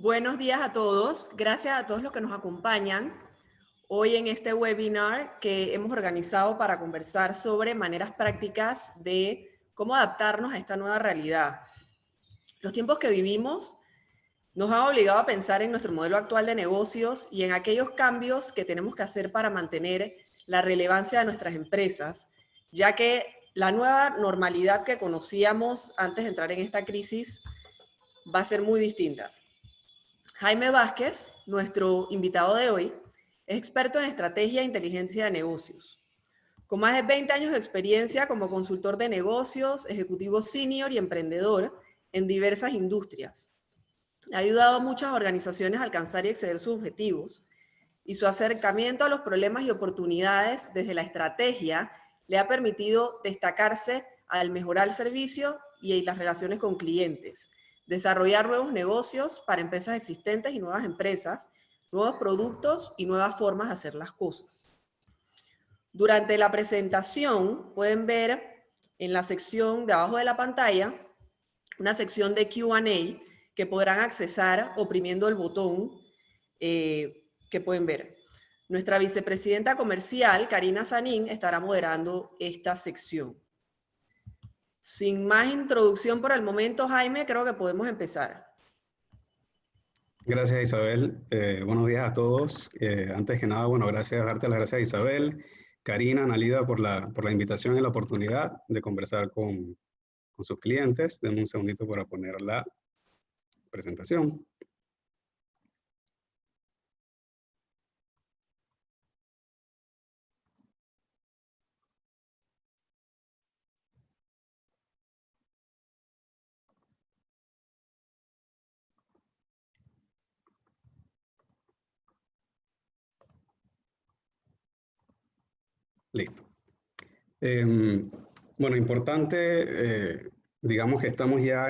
Buenos días a todos. Gracias a todos los que nos acompañan hoy en este webinar que hemos organizado para conversar sobre maneras prácticas de cómo adaptarnos a esta nueva realidad. Los tiempos que vivimos nos han obligado a pensar en nuestro modelo actual de negocios y en aquellos cambios que tenemos que hacer para mantener la relevancia de nuestras empresas, ya que la nueva normalidad que conocíamos antes de entrar en esta crisis va a ser muy distinta. Jaime Vázquez, nuestro invitado de hoy, es experto en estrategia e inteligencia de negocios. Con más de 20 años de experiencia como consultor de negocios, ejecutivo senior y emprendedor en diversas industrias. Ha ayudado a muchas organizaciones a alcanzar y exceder sus objetivos, y su acercamiento a los problemas y oportunidades desde la estrategia le ha permitido destacarse al mejorar el servicio y las relaciones con clientes, desarrollar nuevos negocios para empresas existentes y nuevas empresas, nuevos productos y nuevas formas de hacer las cosas. Durante la presentación pueden ver en la sección de abajo de la pantalla una sección de Q&A que podrán accesar oprimiendo el botón que pueden ver. Nuestra vicepresidenta comercial, Karina Sanín, estará moderando esta sección. Sin más introducción por el momento, Jaime, creo que podemos empezar. Gracias, Isabel. Buenos días a todos. Antes que nada, bueno, darte las gracias a Isabel, Karina, Analida por la invitación y la oportunidad de conversar con sus clientes. Denme un segundito para poner la presentación. Listo. Bueno, importante, digamos que estamos ya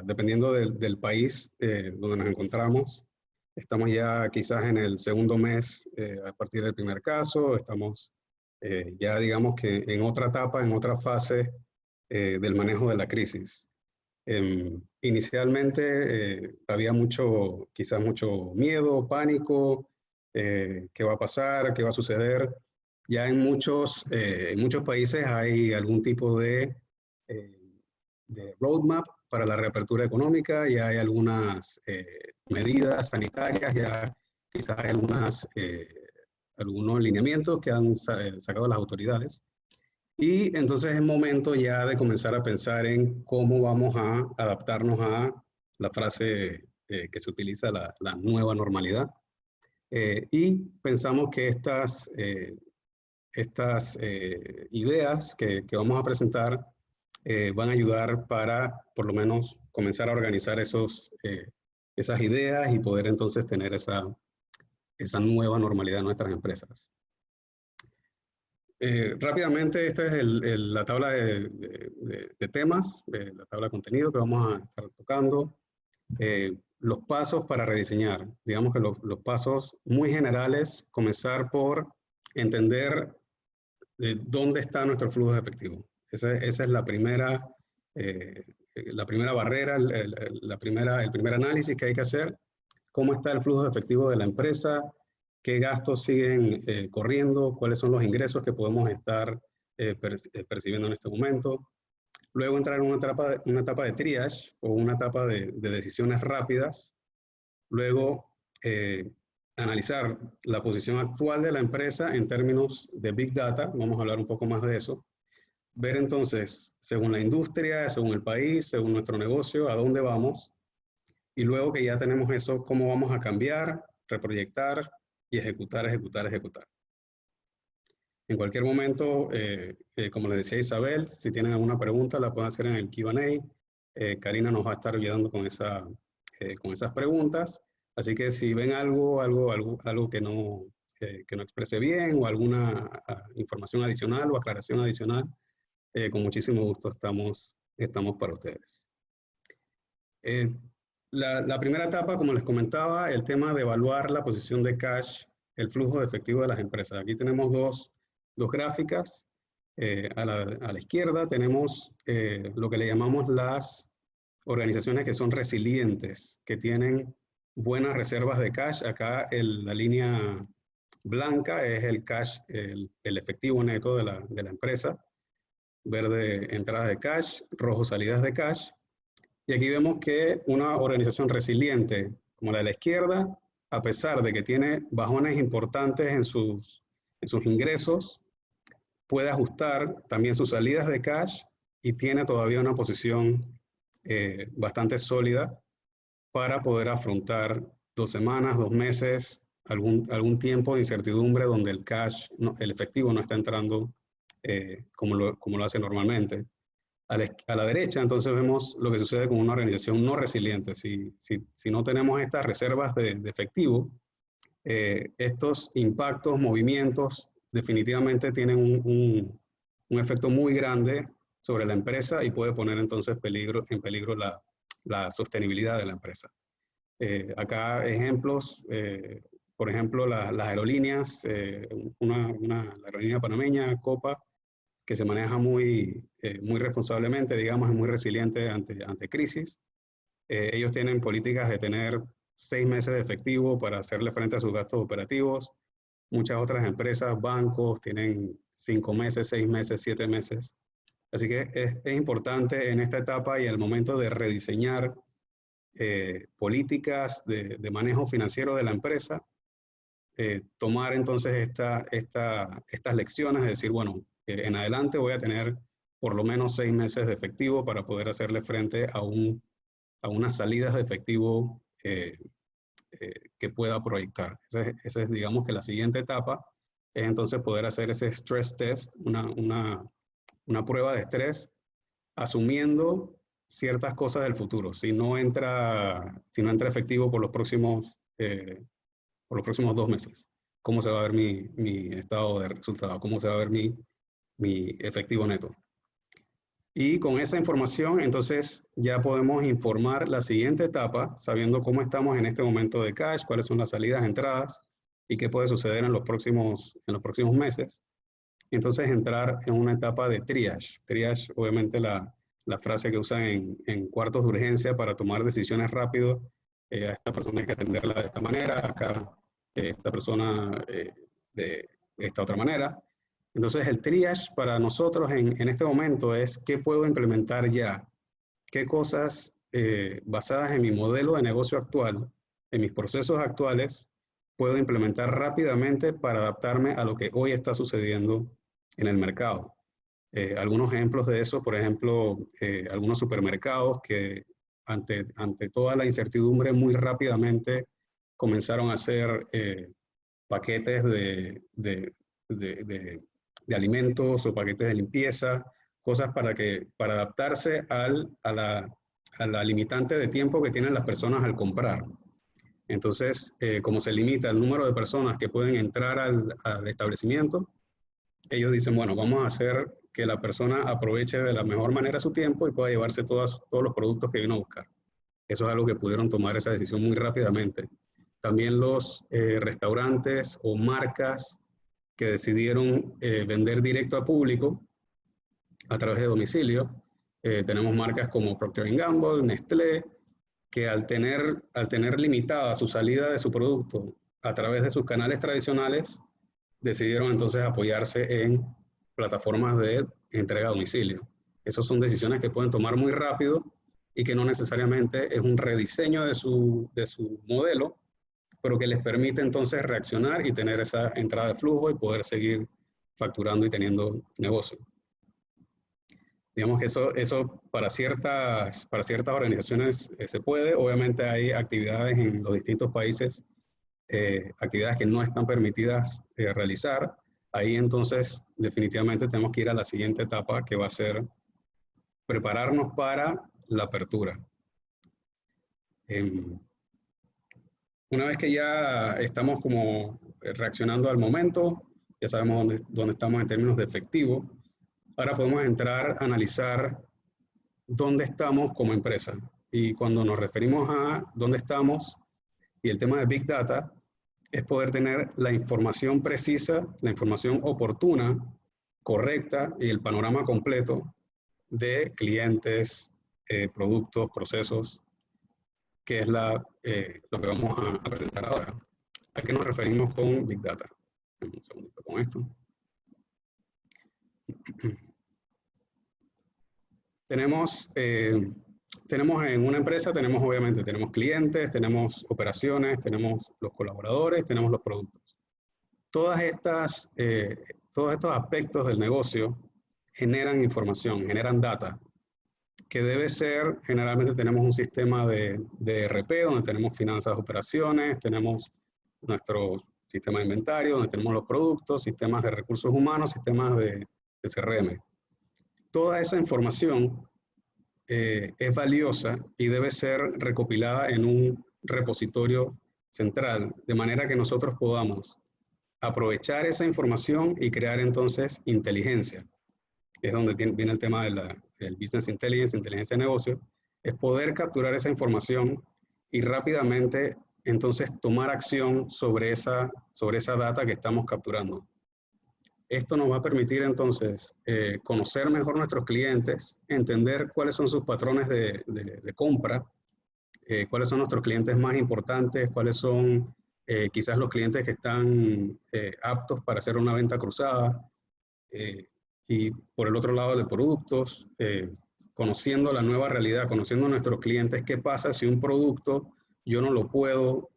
dependiendo del país donde nos encontramos, estamos ya quizás en el segundo mes a partir del primer caso, estamos ya digamos que en otra etapa, en otra fase del manejo de la crisis. Inicialmente había quizás mucho miedo, pánico, qué va a pasar, qué va a suceder. Ya en muchos países hay algún tipo de roadmap para la reapertura económica, ya hay algunas medidas sanitarias, ya quizás hay algunos lineamientos que han sacado las autoridades. Y entonces es momento ya de comenzar a pensar en cómo vamos a adaptarnos a la frase que se utiliza, la nueva normalidad. Y pensamos que estas ideas que vamos a presentar van a ayudar para, por lo menos, comenzar a organizar esas ideas y poder entonces tener esa nueva normalidad en nuestras empresas. Rápidamente, esta es la tabla de temas, la tabla de contenido que vamos a estar tocando. Los pasos para rediseñar. Digamos que los pasos muy generales, comenzar por entender dónde está nuestro flujo de efectivo. Esa es la primera barrera, el primer análisis que hay que hacer. ¿Cómo está el flujo de efectivo de la empresa? ¿Qué gastos siguen corriendo? ¿Cuáles son los ingresos que podemos estar percibiendo en este momento? Luego entrar en una etapa de triage o una etapa de decisiones rápidas. Luego analizar la posición actual de la empresa en términos de Big Data. Vamos a hablar un poco más de eso. Ver entonces, según la industria, según el país, según nuestro negocio, a dónde vamos. Y luego que ya tenemos eso, cómo vamos a cambiar, reproyectar y ejecutar. En cualquier momento, como les decía Isabel, si tienen alguna pregunta la pueden hacer en el Q&A. Karina nos va a estar ayudando con esas preguntas. Así que si ven algo que no exprese bien o alguna información adicional o aclaración adicional, con muchísimo gusto estamos para ustedes. La primera etapa, como les comentaba, el tema de evaluar la posición de cash, el flujo de efectivo de las empresas. Aquí tenemos dos gráficas. A la izquierda tenemos lo que le llamamos las organizaciones que son resilientes, que tienen buenas reservas de cash. Acá la línea blanca es el cash, el efectivo neto de la empresa. Verde, entradas de cash, rojo, salidas de cash. Y aquí vemos que una organización resiliente como la de la izquierda, a pesar de que tiene bajones importantes en sus ingresos, puede ajustar también sus salidas de cash y tiene todavía una posición bastante sólida para poder afrontar 2 semanas, 2 meses, algún tiempo de incertidumbre donde el cash, el efectivo no está entrando como lo hace normalmente. A la derecha, entonces, vemos lo que sucede con una organización no resiliente. Si no tenemos estas reservas de efectivo, estos impactos, movimientos, definitivamente tienen un efecto muy grande sobre la empresa y puede poner entonces en peligro la sostenibilidad de la empresa. Acá ejemplos, por ejemplo, las aerolíneas, la aerolínea panameña, Copa, que se maneja muy responsablemente, digamos, es muy resiliente ante crisis. Ellos tienen políticas de tener 6 meses de efectivo para hacerle frente a sus gastos operativos. Muchas otras empresas, bancos, tienen 5 meses, 6 meses, 7 meses. Así que es importante en esta etapa y al momento de rediseñar políticas de manejo financiero de la empresa, tomar entonces estas lecciones, es decir, bueno, en adelante voy a tener por lo menos 6 meses de efectivo para poder hacerle frente a unas salidas de efectivo que pueda proyectar. Esa es, digamos, que la siguiente etapa es entonces poder hacer ese stress test, una prueba de estrés, asumiendo ciertas cosas del futuro. Si no entra efectivo por los próximos 2 meses, ¿cómo se va a ver mi estado de resultado? ¿Cómo se va a ver mi efectivo neto? Y con esa información, entonces, ya podemos informar la siguiente etapa, sabiendo cómo estamos en este momento de cash, cuáles son las salidas, entradas, y qué puede suceder en los próximos meses. Entonces, entrar en una etapa de triage. Triage, obviamente, la frase que usan en cuartos de urgencia para tomar decisiones rápido. A esta persona hay que atenderla de esta manera, acá esta persona de esta otra manera. Entonces, el triage para nosotros en este momento es qué puedo implementar ya, qué cosas basadas en mi modelo de negocio actual, en mis procesos actuales, puedo implementar rápidamente para adaptarme a lo que hoy está sucediendo en el mercado. Algunos ejemplos de eso, por ejemplo, algunos supermercados que ante toda la incertidumbre muy rápidamente comenzaron a hacer paquetes de alimentos o paquetes de limpieza, cosas para adaptarse a la limitante de tiempo que tienen las personas al comprar. Entonces, como se limita el número de personas que pueden entrar al establecimiento, ellos dicen, bueno, vamos a hacer que la persona aproveche de la mejor manera su tiempo y pueda llevarse todos los productos que vino a buscar. Eso es algo que pudieron tomar esa decisión muy rápidamente. También los restaurantes o marcas que decidieron vender directo a público a través de domicilio. Tenemos marcas como Procter & Gamble, Nestlé, que al tener limitada su salida de su producto a través de sus canales tradicionales, decidieron entonces apoyarse en plataformas de entrega a domicilio. Esas son decisiones que pueden tomar muy rápido y que no necesariamente es un rediseño de su modelo, pero que les permite entonces reaccionar y tener esa entrada de flujo y poder seguir facturando y teniendo negocio. Digamos que eso para ciertas organizaciones se puede. Obviamente hay actividades en los distintos países, actividades que no están permitidas realizar. Ahí entonces definitivamente tenemos que ir a la siguiente etapa, que va a ser prepararnos para la apertura. Una vez que ya estamos como reaccionando al momento, ya sabemos dónde estamos en términos de efectivo, ahora podemos entrar a analizar dónde estamos como empresa. Y cuando nos referimos a dónde estamos y el tema de Big Data, es poder tener la información precisa, la información oportuna, correcta y el panorama completo de clientes, productos, procesos, que es lo que vamos a presentar ahora. ¿A qué nos referimos con Big Data? Un segundito con esto. Tenemos en una empresa, obviamente, tenemos clientes, tenemos operaciones, tenemos los colaboradores, tenemos los productos. Todos estos aspectos del negocio generan información, generan data, que debe ser, generalmente tenemos un sistema de ERP, donde tenemos finanzas, operaciones, tenemos nuestro sistema de inventario, donde tenemos los productos, sistemas de recursos humanos, sistemas de CRM. Toda esa información es valiosa y debe ser recopilada en un repositorio central, de manera que nosotros podamos aprovechar esa información y crear entonces inteligencia. Es donde viene el tema del Business Intelligence, inteligencia de negocio, es poder capturar esa información y rápidamente entonces tomar acción sobre esa data que estamos capturando. Esto nos va a permitir entonces conocer mejor nuestros clientes, entender cuáles son sus patrones de compra, cuáles son nuestros clientes más importantes, cuáles son quizás los clientes que están aptos para hacer una venta cruzada, y por el otro lado de productos, conociendo la nueva realidad, conociendo a nuestros clientes, qué pasa si un producto yo no lo puedo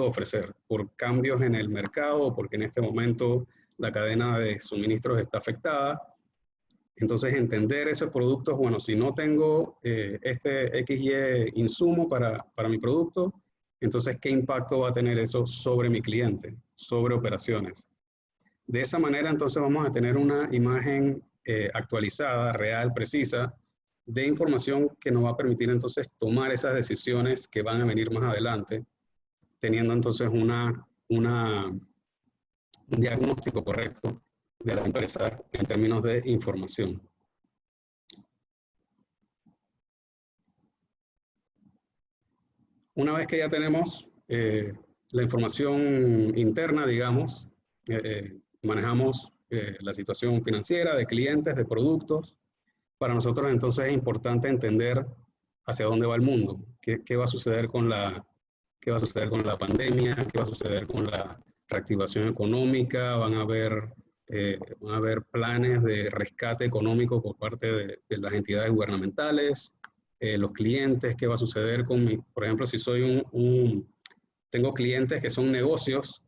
ofrecer por cambios en el mercado o porque en este momento la cadena de suministros está afectada. Entonces, entender ese producto, bueno, si no tengo este XY insumo para mi producto, entonces, ¿qué impacto va a tener eso sobre mi cliente, sobre operaciones? De esa manera, entonces, vamos a tener una imagen actualizada, real, precisa, de información que nos va a permitir, entonces, tomar esas decisiones que van a venir más adelante, teniendo, entonces, un diagnóstico correcto de la empresa en términos de información. Una vez que ya tenemos la información interna, digamos, manejamos la situación financiera de clientes, de productos, para nosotros entonces es importante entender hacia dónde va el mundo, qué va a suceder con la pandemia, qué va a suceder con la reactivación económica, van a haber planes de rescate económico por parte de las entidades gubernamentales, los clientes, qué va a suceder por ejemplo, si soy tengo clientes que son negocios,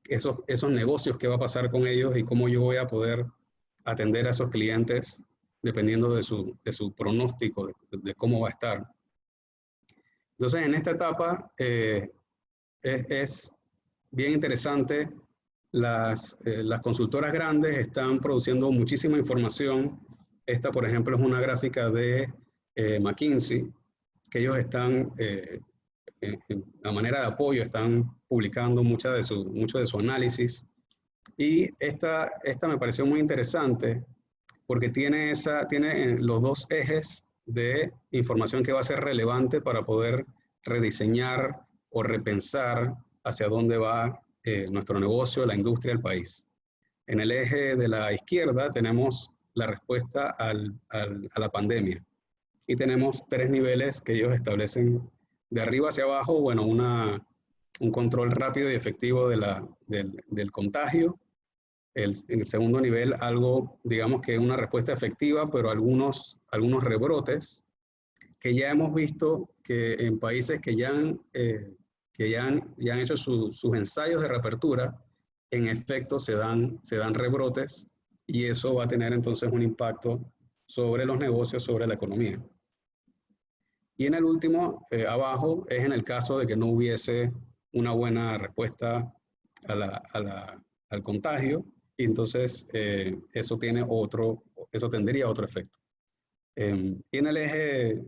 esos negocios, qué va a pasar con ellos y cómo yo voy a poder atender a esos clientes dependiendo de su pronóstico, de cómo va a estar. Entonces, en esta etapa es bien interesante. Las consultoras grandes están produciendo muchísima información. Esta, por ejemplo, es una gráfica de McKinsey, que ellos están, a manera de apoyo, están publicando mucho de su análisis. Y esta me pareció muy interesante porque tiene los dos ejes de información que va a ser relevante para poder rediseñar o repensar hacia dónde va nuestro negocio, la industria, el país. En el eje de la izquierda tenemos la respuesta a la pandemia. Y tenemos 3 niveles que ellos establecen de arriba hacia abajo, bueno, un control rápido y efectivo del contagio. En el segundo nivel, algo, digamos que una respuesta efectiva, pero algunos rebrotes que ya hemos visto que en países que ya han hecho sus ensayos de reapertura, en efecto se dan rebrotes y eso va a tener entonces un impacto sobre los negocios, sobre la economía. Y en el último, abajo, es en el caso de que no hubiese una buena respuesta al contagio, y entonces eso tendría otro efecto. Y en el eje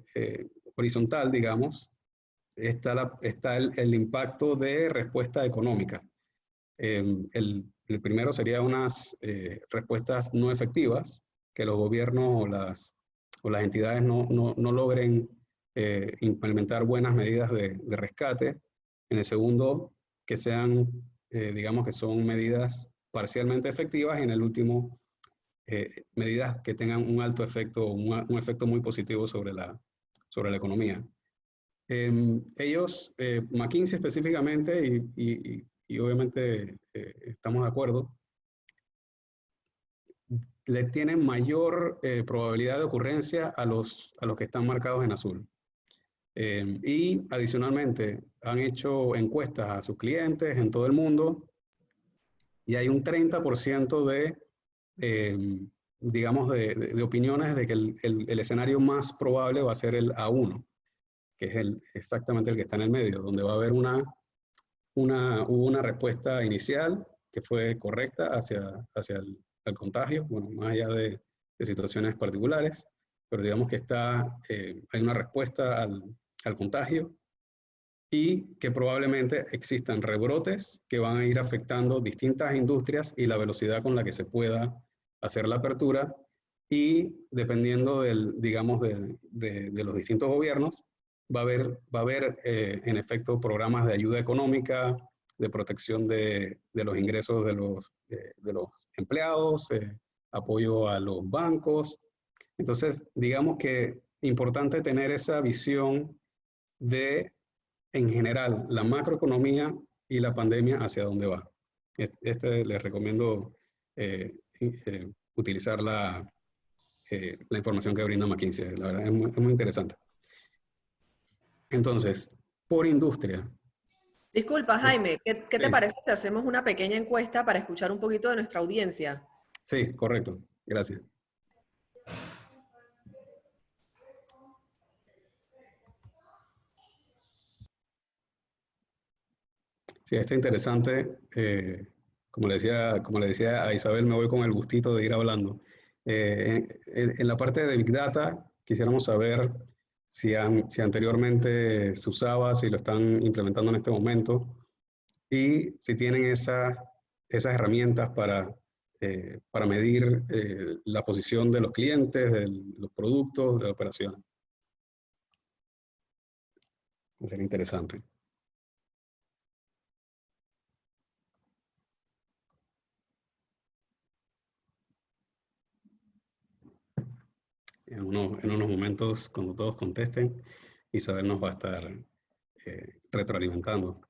horizontal, digamos, está el impacto de respuesta económica. El primero sería unas respuestas no efectivas, que los gobiernos o las entidades no logren implementar buenas medidas de rescate. En el segundo, que sean, digamos que son medidas parcialmente efectivas, y en el último, medidas que tengan un alto efecto, un efecto muy positivo sobre la economía. Ellos, McKinsey específicamente, y obviamente estamos de acuerdo, le tienen mayor probabilidad de ocurrencia a los que están marcados en azul. Y adicionalmente han hecho encuestas a sus clientes en todo el mundo y hay un 30% digamos, de opiniones de que el escenario más probable va a ser el A1, que es exactamente el que está en el medio, donde va a haber hubo una respuesta inicial que fue correcta hacia el contagio, bueno, más allá de situaciones particulares, pero digamos que hay una respuesta al contagio y que probablemente existan rebrotes que van a ir afectando distintas industrias y la velocidad con la que se pueda hacer la apertura y dependiendo digamos, de los distintos gobiernos, va a haber en efecto programas de ayuda económica, de protección de los ingresos de los empleados, apoyo a los bancos. Entonces, digamos que importante tener esa visión de, en general, la macroeconomía y la pandemia hacia dónde va. Les recomiendo utilizar la información que brinda McKinsey. La verdad es muy interesante. Entonces, por industria. Disculpa, Jaime, ¿qué te Sí, parece si hacemos una pequeña encuesta para escuchar un poquito de nuestra audiencia? sí, correcto. Gracias. Sí, está interesante. Como le decía a Isabel, me voy con el gustito de ir hablando. En la parte de Big Data, quisiéramos saber si anteriormente se usaba, si lo están implementando en este momento y si tienen esas herramientas para medir la posición de los clientes, de los productos, de la operación. Sería interesante. En unos momentos, cuando todos contesten, Isabel nos va a estar retroalimentando.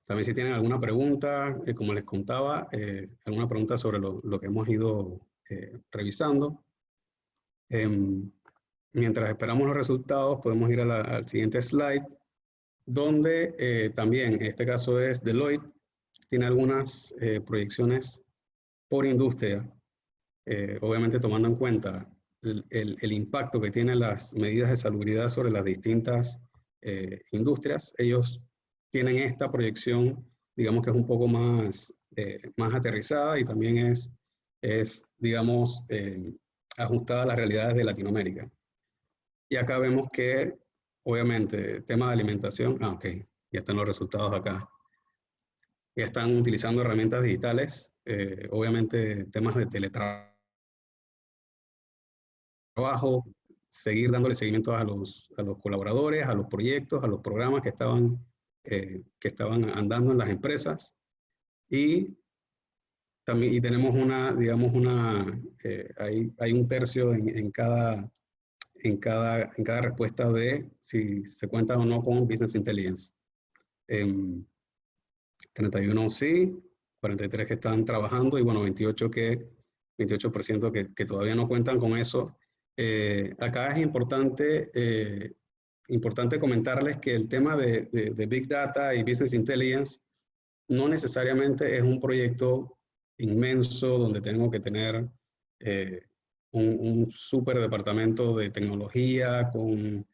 También si tienen alguna pregunta, como les contaba, alguna pregunta sobre lo que hemos ido revisando. Mientras esperamos los resultados, podemos ir al siguiente slide, donde también, en este caso es Deloitte, tiene algunas proyecciones por industria, obviamente tomando en cuenta el impacto que tienen las medidas de salubridad sobre las distintas industrias. Ellos tienen esta proyección, digamos que es un poco más aterrizada y también es digamos, ajustada a las realidades de Latinoamérica. Y acá vemos que, obviamente, tema de alimentación, ok, ya están los resultados acá. Ya están utilizando herramientas digitales, obviamente temas de teletrabajo, seguir dándole seguimiento a los colaboradores, a los proyectos, a los programas que estaban andando en las empresas. Y también tenemos digamos, hay un tercio en cada respuesta de si se cuenta o no con Business Intelligence. 31 sí, 43 que están trabajando y bueno, 28% que todavía no cuentan con eso. Acá es importante comentarles que el tema de Big Data y Business Intelligence no necesariamente es un proyecto inmenso donde tengo que tener un super departamento de tecnología con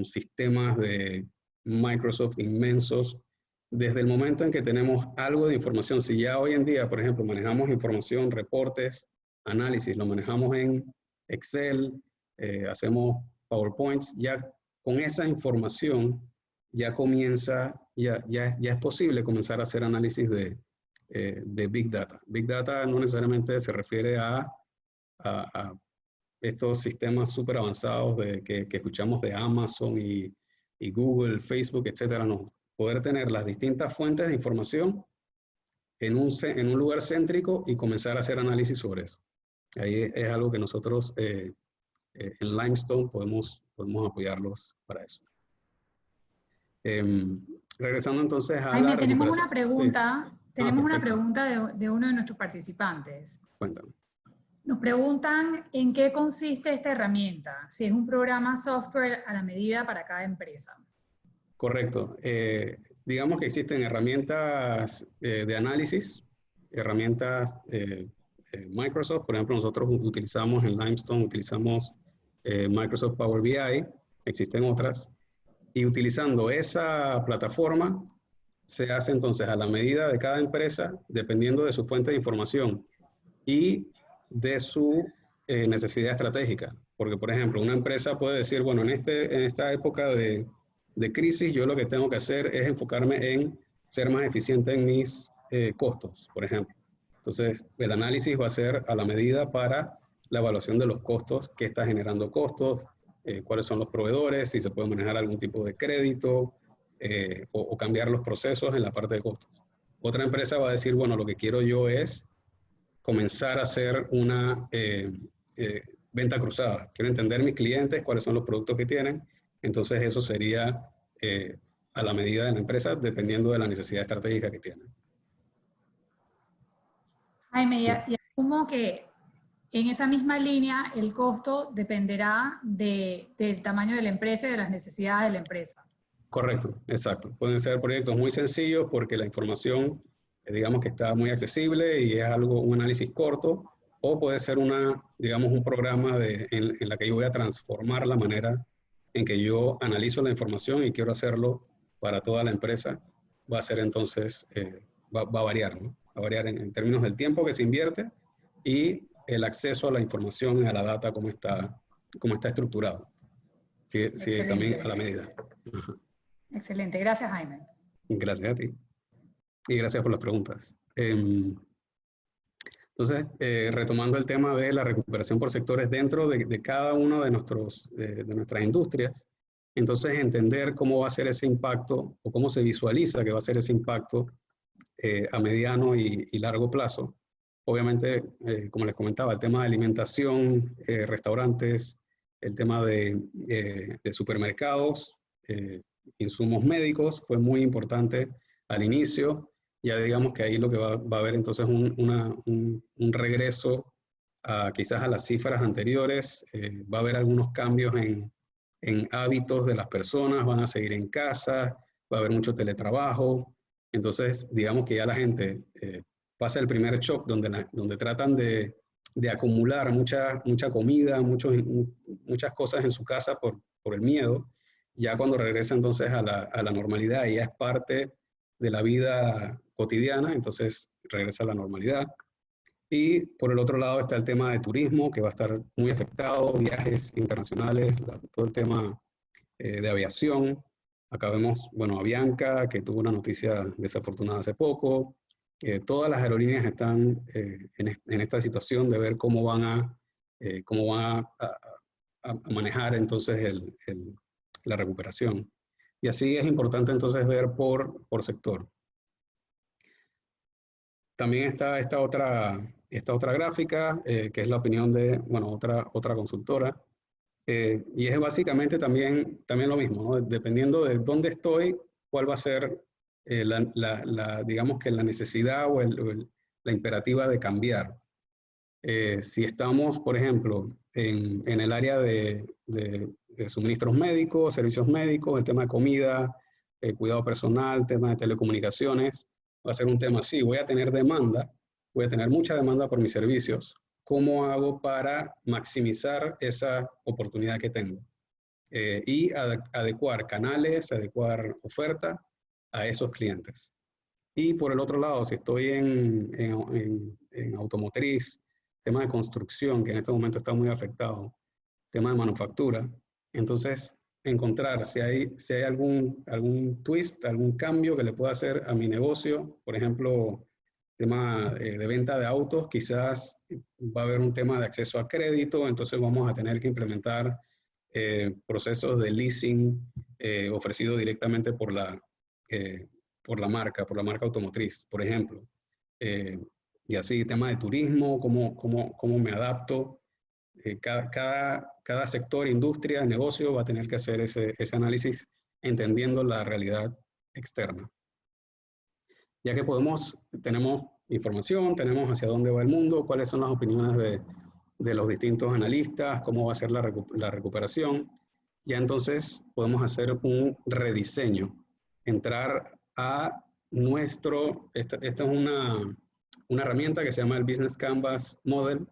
sistemas de Microsoft inmensos. Desde el momento en que tenemos algo de información, si ya hoy en día, por ejemplo, manejamos información, reportes, análisis, lo manejamos en Excel, hacemos PowerPoints, ya con esa información ya es posible comenzar a hacer análisis de Big Data. Big Data no necesariamente se refiere a estos sistemas súper avanzados que escuchamos de Amazon y Google, Facebook, etcétera, no. Poder tener las distintas fuentes de información en un lugar céntrico y comenzar a hacer análisis sobre eso. Ahí es algo que nosotros en Limestone podemos apoyarlos para eso. Regresando entonces a Jaime, la tenemos recuperación. una pregunta, Sí. tenemos una Perfecto. pregunta de uno de nuestros participantes. Cuéntame. Nos preguntan en qué consiste esta herramienta, si es un programa software a la medida para cada empresa. Correcto. Digamos que existen herramientas de análisis, herramientas Microsoft. Por ejemplo, nosotros utilizamos en Limestone, utilizamos Microsoft Power BI, existen otras. Y utilizando esa plataforma, se hace entonces a la medida de cada empresa, dependiendo de su fuente de información y de su necesidad estratégica. Porque, por ejemplo, una empresa puede decir, bueno, en esta época de crisis, yo lo que tengo que hacer es enfocarme en ser más eficiente en mis costos, por ejemplo. Entonces, el análisis va a ser a la medida para la evaluación de los costos, qué está generando costos, cuáles son los proveedores, si se puede manejar algún tipo de crédito o cambiar los procesos en la parte de costos. Otra empresa va a decir, bueno, lo que quiero yo es comenzar a hacer una venta cruzada. Quiero entender mis clientes, cuáles son los productos que tienen. Entonces eso sería a la medida de la empresa, dependiendo de la necesidad estratégica que tienen. Jaime, y asumo que en esa misma línea el costo dependerá del tamaño de la empresa y de las necesidades de la empresa. Correcto, exacto. Pueden ser proyectos muy sencillos porque la información, digamos que está muy accesible y es un análisis corto, o puede ser digamos, un programa en la que yo voy a transformar la manera en que yo analizo la información y quiero hacerlo para toda la empresa. Va a ser entonces, va a variar, ¿no? Va a variar en términos del tiempo que se invierte y el acceso a la información y a la data, cómo está estructurado. Sí, también a la medida. Ajá. Excelente, gracias Jaime. Gracias a ti. Y gracias por las preguntas. Entonces, retomando el tema de la recuperación por sectores dentro de cada uno de nuestras industrias, entonces entender cómo va a ser ese impacto o cómo se visualiza que va a ser ese impacto a mediano y largo plazo. Obviamente, como les comentaba, el tema de alimentación, restaurantes, el tema de supermercados, insumos médicos, fue muy importante al inicio. Ya digamos que ahí lo que va a haber entonces un regreso quizás a las cifras anteriores. Va a haber algunos cambios en hábitos de las personas, van a seguir en casa, va a haber mucho teletrabajo. Entonces, digamos que ya la gente pasa el primer shock donde tratan de acumular mucha comida, muchas cosas en su casa por el miedo. Ya cuando regresa entonces a la normalidad, ya es parte de la vida cotidiana, entonces regresa a la normalidad. Y por el otro lado está el tema de turismo, que va a estar muy afectado, viajes internacionales, todo el tema de aviación. Acá vemos, bueno, Avianca, que tuvo una noticia desafortunada hace poco. Todas las aerolíneas están en esta situación de ver cómo van a manejar entonces la recuperación. Y así es importante entonces ver por sector. También está esta otra gráfica, que es la opinión de, bueno, otra consultora. Y es básicamente también lo mismo, ¿no? Dependiendo de dónde estoy, cuál va a ser, digamos que la necesidad o la imperativa de cambiar. Si estamos, por ejemplo, en el área de suministros médicos, servicios médicos, el tema de comida, cuidado personal, tema de telecomunicaciones, va a ser un tema, sí, voy a tener mucha demanda por mis servicios. ¿Cómo hago para maximizar esa oportunidad que tengo? Y adecuar canales, adecuar oferta a esos clientes. Y por el otro lado, si estoy en automotriz, tema de construcción, que en este momento está muy afectado, tema de manufactura, entonces encontrar si hay algún twist, algún cambio que le pueda hacer a mi negocio, por ejemplo, tema de venta de autos, quizás va a haber un tema de acceso a crédito, entonces vamos a tener que implementar procesos de leasing ofrecido directamente por la marca automotriz, por ejemplo. y así, tema de turismo, cómo me adapto. Cada sector, industria, negocio va a tener que hacer ese análisis entendiendo la realidad externa. Ya que tenemos información, tenemos hacia dónde va el mundo, cuáles son las opiniones de los distintos analistas, cómo va a ser la recuperación, ya entonces podemos hacer un rediseño, entrar a esta es una herramienta que se llama el Business Canvas Model,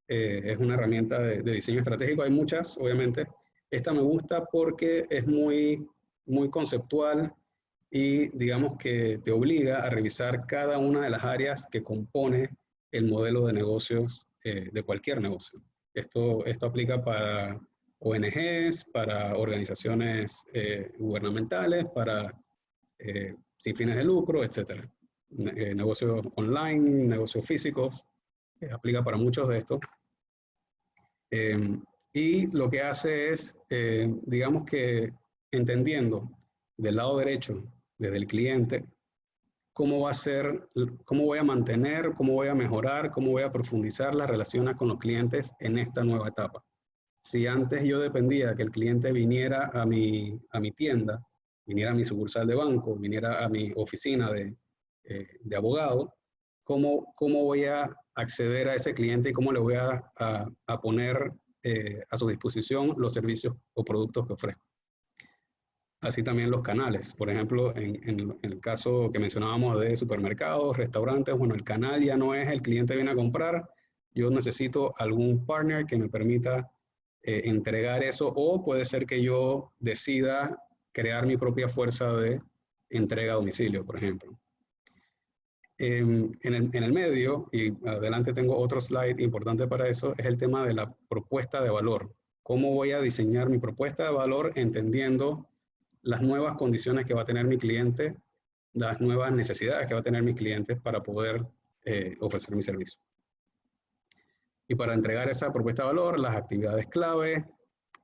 es una herramienta de diseño estratégico, hay muchas, obviamente. Esta me gusta porque es muy conceptual y digamos que te obliga a revisar cada una de las áreas que compone el modelo de negocios de cualquier negocio. Esto aplica para ONGs, para organizaciones gubernamentales, para sin fines de lucro, etc. Negocios online, negocios físicos, aplica para muchos de estos. Y lo que hace es, digamos que entendiendo del lado derecho, desde el cliente, cómo voy a mantener, cómo voy a mejorar, cómo voy a profundizar las relaciones con los clientes en esta nueva etapa. Si antes yo dependía que el cliente viniera a mi tienda, viniera a mi sucursal de banco, viniera a mi oficina de abogado, ¿cómo voy a acceder a ese cliente y cómo le voy a poner a su disposición los servicios o productos que ofrezco? Así también los canales. Por ejemplo, en el caso que mencionábamos de supermercados, restaurantes, bueno, el canal ya no es el cliente viene a comprar, yo necesito algún partner que me permita entregar eso, o puede ser que yo decida crear mi propia fuerza de entrega a domicilio, por ejemplo. En el medio, y adelante tengo otro slide importante para eso, es el tema de la propuesta de valor. ¿Cómo voy a diseñar mi propuesta de valor entendiendo las nuevas condiciones que va a tener mi cliente, las nuevas necesidades que va a tener mi cliente para poder ofrecer mi servicio? Y para entregar esa propuesta de valor, las actividades clave,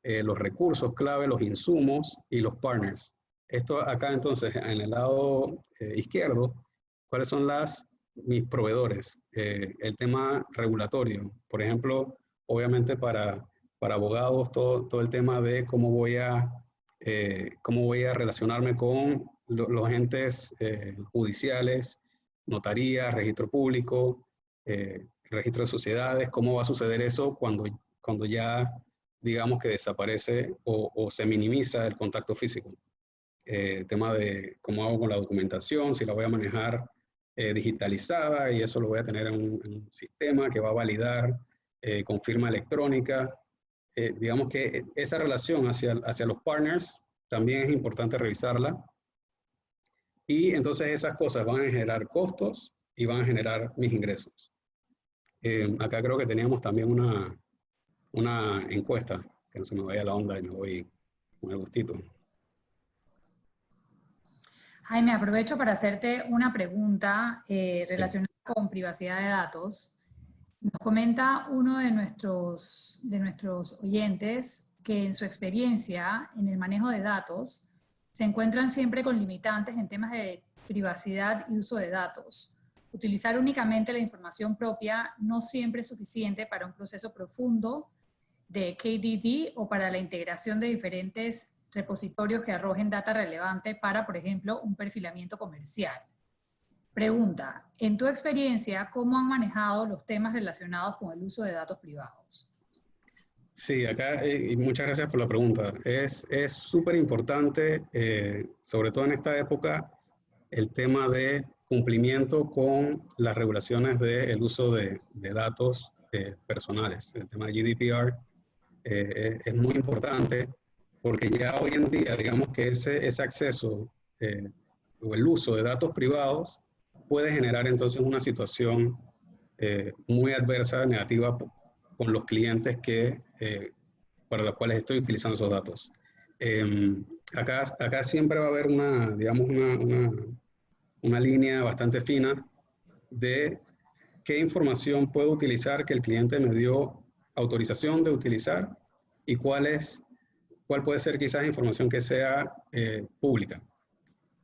los recursos clave, los insumos y los partners. Esto acá entonces, en el lado izquierdo, ¿cuáles son mis proveedores? El tema regulatorio, por ejemplo, obviamente para abogados, todo el tema de cómo voy a relacionarme con los entes judiciales, notaría, registro público, registro de sociedades, cómo va a suceder eso cuando ya digamos que desaparece o se minimiza el contacto físico. Tema de cómo hago con la documentación, si la voy a manejar digitalizada y eso lo voy a tener en un sistema que va a validar con firma electrónica. Digamos que esa relación hacia los partners también es importante revisarla. Y entonces esas cosas van a generar costos y van a generar mis ingresos. Acá creo que teníamos también una encuesta, que no se me vaya la onda y me voy con el gustito. Jaime, aprovecho para hacerte una pregunta relacionada con privacidad de datos. Nos comenta uno de nuestros oyentes que en su experiencia en el manejo de datos se encuentran siempre con limitantes en temas de privacidad y uso de datos. Utilizar únicamente la información propia no siempre es suficiente para un proceso profundo de KDD o para la integración de diferentes repositorios que arrojen data relevante para, por ejemplo, un perfilamiento comercial. Pregunta, en tu experiencia, ¿cómo han manejado los temas relacionados con el uso de datos privados? Sí, acá, y muchas gracias por la pregunta. Es súper importante, sobre todo en esta época, el tema de cumplimiento con las regulaciones del uso de datos personales. El tema de GDPR es muy importante porque ya hoy en día, digamos que ese acceso o el uso de datos privados puede generar entonces una situación muy adversa, negativa con los clientes para los cuales estoy utilizando esos datos. Acá siempre va a haber una línea bastante fina de qué información puedo utilizar que el cliente me dio autorización de utilizar y cuál puede ser quizás información que sea pública.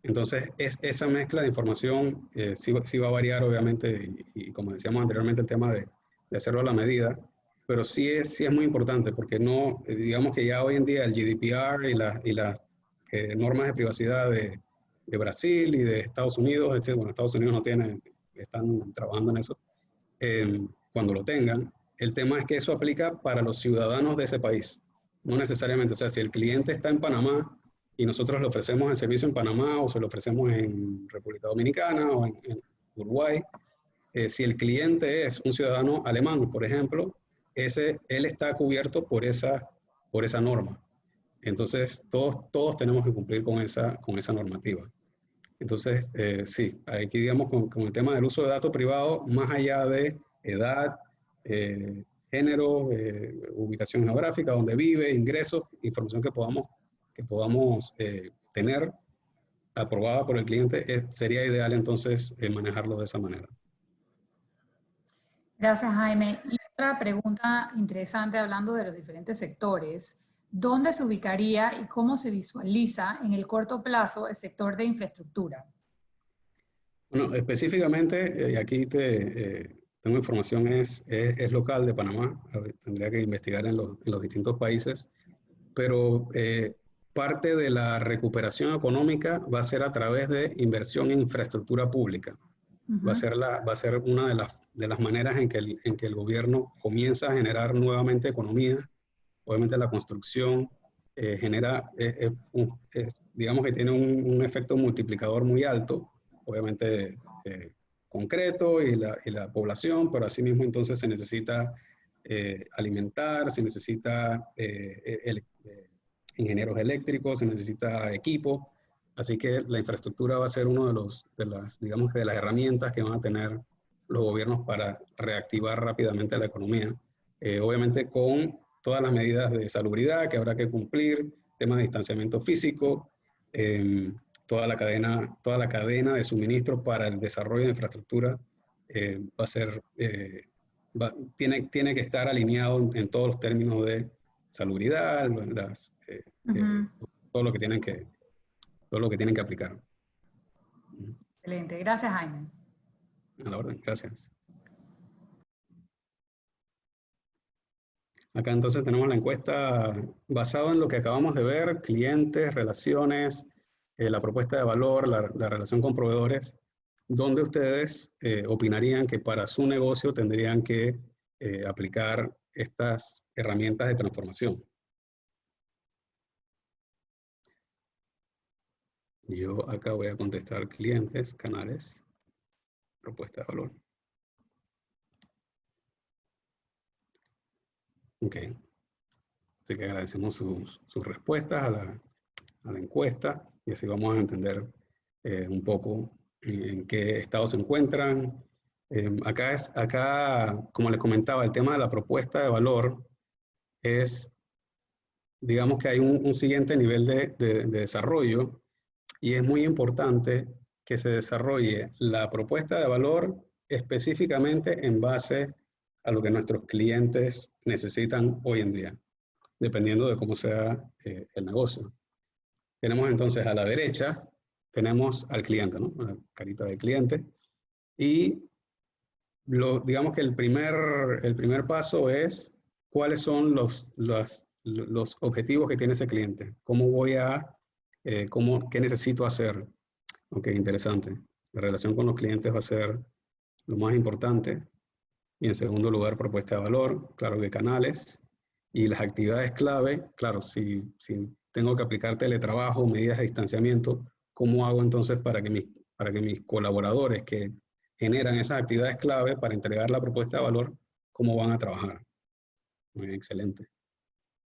Entonces, esa mezcla de información sí va a variar, obviamente, y como decíamos anteriormente, el tema de hacerlo a la medida, pero sí es muy importante, porque no, digamos que ya hoy en día el GDPR y las normas de privacidad de Brasil y de Estados Unidos, bueno, Estados Unidos no tiene, están trabajando en eso, cuando lo tengan, el tema es que eso aplica para los ciudadanos de ese país, no necesariamente, o sea, si el cliente está en Panamá, y nosotros le ofrecemos el servicio en Panamá o se lo ofrecemos en República Dominicana o en Uruguay. Si el cliente es un ciudadano alemán, por ejemplo, él está cubierto por esa norma. Entonces, todos tenemos que cumplir con esa normativa. Entonces, sí, aquí digamos con el tema del uso de datos privados, más allá de edad, género, ubicación geográfica, donde vive, ingresos, información que podamos tener aprobada por el cliente, sería ideal entonces manejarlo de esa manera. Gracias, Jaime. Y otra pregunta interesante, hablando de los diferentes sectores, ¿dónde se ubicaría y cómo se visualiza en el corto plazo el sector de infraestructura? Bueno, específicamente, aquí tengo información, es local de Panamá, tendría que investigar en los distintos países, pero parte de la recuperación económica va a ser a través de inversión en infraestructura pública. Va a ser una de las maneras en que el gobierno comienza a generar nuevamente economía. Obviamente la construcción digamos que tiene un efecto multiplicador muy alto, obviamente concreto y la población, pero asimismo entonces se necesita alimentar, se necesita ingenieros eléctricos, se necesita equipo. Así que la infraestructura va a ser uno de las herramientas que van a tener los gobiernos para reactivar rápidamente la economía. Obviamente con todas las medidas de salubridad que habrá que cumplir, tema de distanciamiento físico, toda la cadena de suministro para el desarrollo de infraestructura va a ser, tiene que estar alineado en todos los términos de salubridad, todo lo que tienen que aplicar. Excelente, gracias, Jaime. A la orden, gracias. Acá entonces tenemos la encuesta basada en lo que acabamos de ver, clientes, relaciones, la propuesta de valor, la relación con proveedores, ¿dónde ustedes opinarían que para su negocio tendrían que aplicar estas herramientas de transformación? Yo acá voy a contestar clientes, canales, propuesta de valor. Ok. Así que agradecemos sus respuestas a la encuesta y así vamos a entender un poco en qué estado se encuentran. Acá, como les comentaba, el tema de la propuesta de valor es, digamos que hay un siguiente nivel de desarrollo y es muy importante que se desarrolle la propuesta de valor específicamente en base a lo que nuestros clientes necesitan hoy en día, dependiendo de cómo sea el negocio. Tenemos entonces a la derecha, tenemos al cliente, ¿no? Una carita de cliente. Y digamos que el primer paso es cuáles son los objetivos que tiene ese cliente. ¿Qué necesito hacer? Ok, interesante. La relación con los clientes va a ser lo más importante. Y en segundo lugar, propuesta de valor, claro que canales. Y las actividades clave, claro, si tengo que aplicar teletrabajo, medidas de distanciamiento, ¿cómo hago entonces para que mis colaboradores que generan esas actividades clave para entregar la propuesta de valor, cómo van a trabajar? Muy bien, excelente.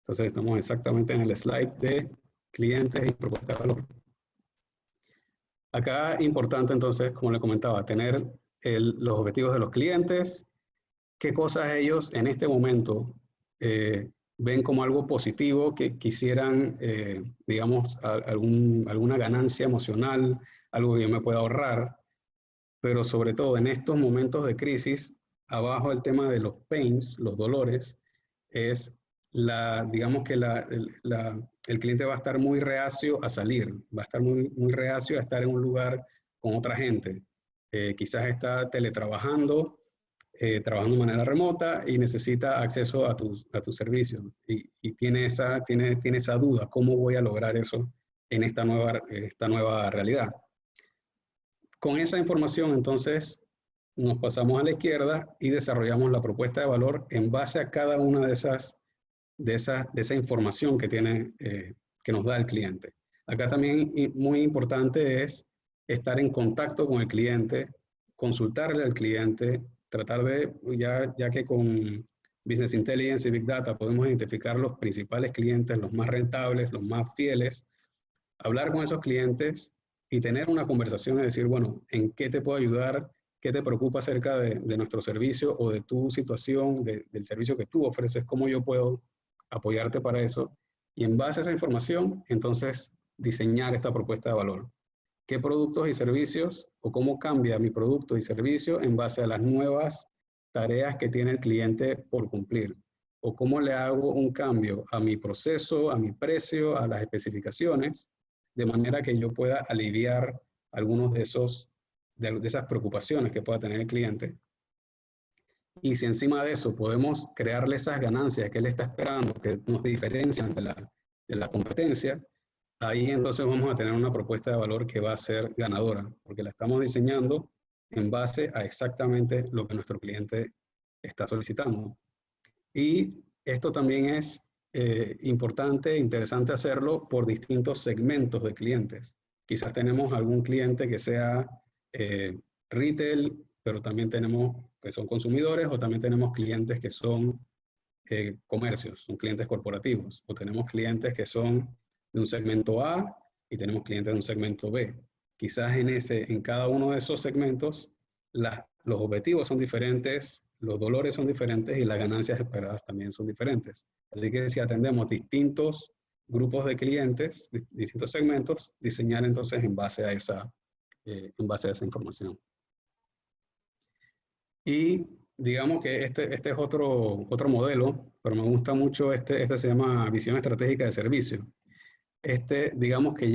Entonces estamos exactamente en el slide de clientes y propuesta de valor. Acá importante entonces, como le comentaba, tener los objetivos de los clientes, qué cosas ellos en este momento ven como algo positivo, que quisieran, digamos, alguna ganancia emocional, algo que yo me pueda ahorrar, pero sobre todo en estos momentos de crisis, abajo el tema de los pains, los dolores, es digamos que el cliente va a estar muy reacio a salir, va a estar muy reacio a estar en un lugar con otra gente. Quizás está teletrabajando, trabajando de manera remota y necesita acceso a tus servicios. Y tiene esa duda, ¿cómo voy a lograr eso en esta nueva realidad? Con esa información, entonces, nos pasamos a la izquierda y desarrollamos la propuesta de valor en base a cada una de esa información que nos da el cliente. Acá también muy importante es estar en contacto con el cliente, consultarle al cliente, tratar de, ya que con Business Intelligence y Big Data podemos identificar los principales clientes, los más rentables, los más fieles, hablar con esos clientes y tener una conversación y decir, bueno, ¿en qué te puedo ayudar? ¿Qué te preocupa acerca de nuestro servicio o de tu situación, del servicio que tú ofreces? ¿Cómo yo puedo apoyarte para eso? Y en base a esa información, entonces, diseñar esta propuesta de valor. ¿Qué productos y servicios o cómo cambia mi producto y servicio en base a las nuevas tareas que tiene el cliente por cumplir? ¿O cómo le hago un cambio a mi proceso, a mi precio, a las especificaciones, de manera que yo pueda aliviar algunos de esas preocupaciones que pueda tener el cliente? Y si encima de eso podemos crearle esas ganancias que él está esperando, que nos diferencian de la competencia, ahí entonces vamos a tener una propuesta de valor que va a ser ganadora, porque la estamos diseñando en base a exactamente lo que nuestro cliente está solicitando. Y esto también es importante e interesante hacerlo por distintos segmentos de clientes. Quizás tenemos algún cliente que sea retail, pero también tenemos que son consumidores, o también tenemos clientes que son comercios, son clientes corporativos, o tenemos clientes que son de un segmento A y tenemos clientes de un segmento B. Quizás en cada uno de esos segmentos los objetivos son diferentes, los dolores son diferentes y las ganancias esperadas también son diferentes. Así que si atendemos distintos grupos de clientes, distintos segmentos, diseñar entonces en base a esa información. Y digamos que este es otro modelo, pero me gusta mucho este se llama visión estratégica de servicio. Digamos que